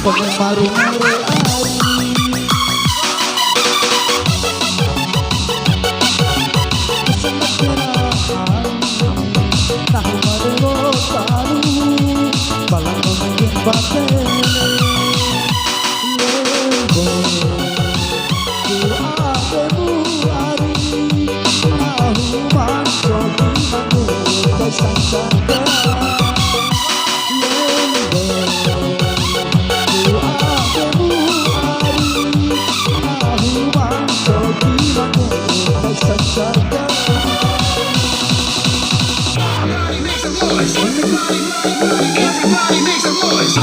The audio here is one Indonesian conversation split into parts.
Pengemaru more ari kesenegarahan tahu madero taru balang mungkin batele lembo ku ademu ari tahu manso di manu besang jaga Everybody make some noise.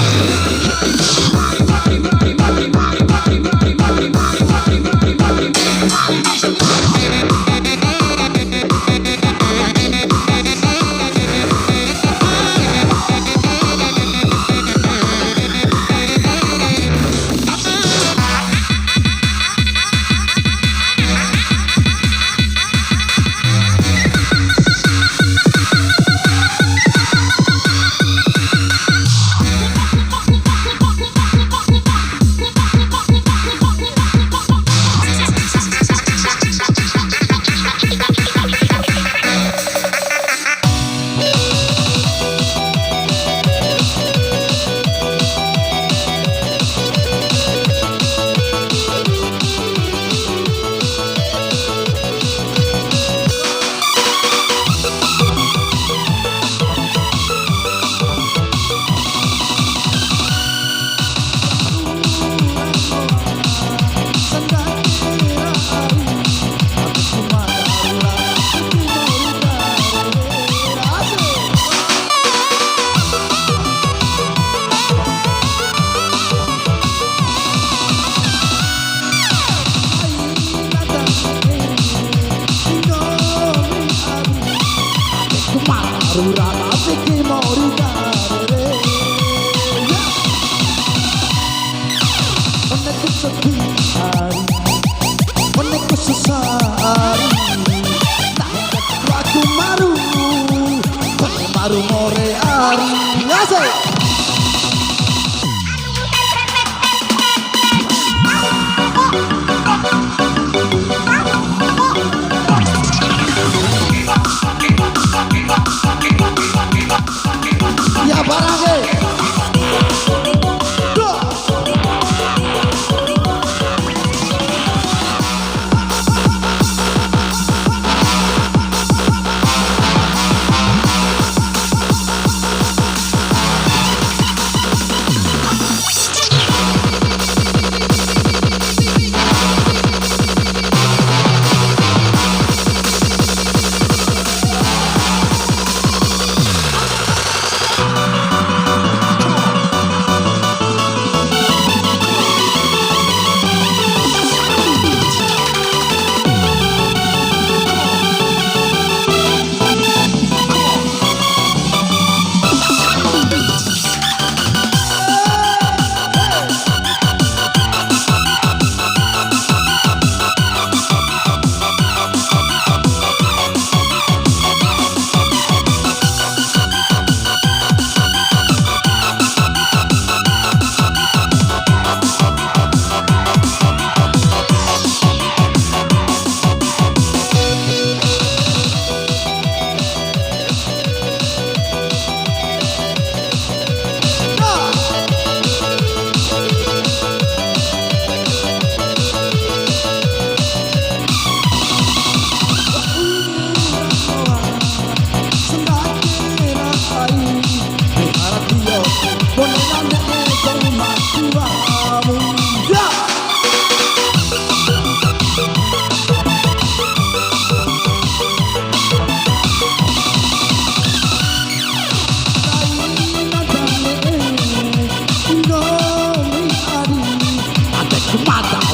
Rurana Vicky Moridare Meneku sepi hari Meneku susah hari Waktu maru Maru more hari Asik ya barangnya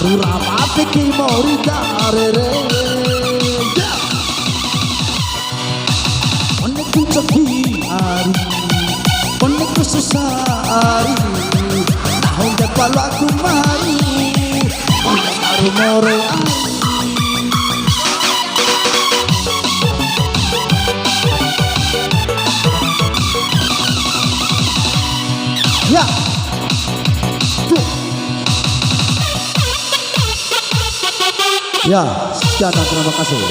Rurana Vicky Moridare Meneku sepi hari Meneku susah hari Tahun depan waktu maru Maru more hari ya Ya, sekian dan terima kasih.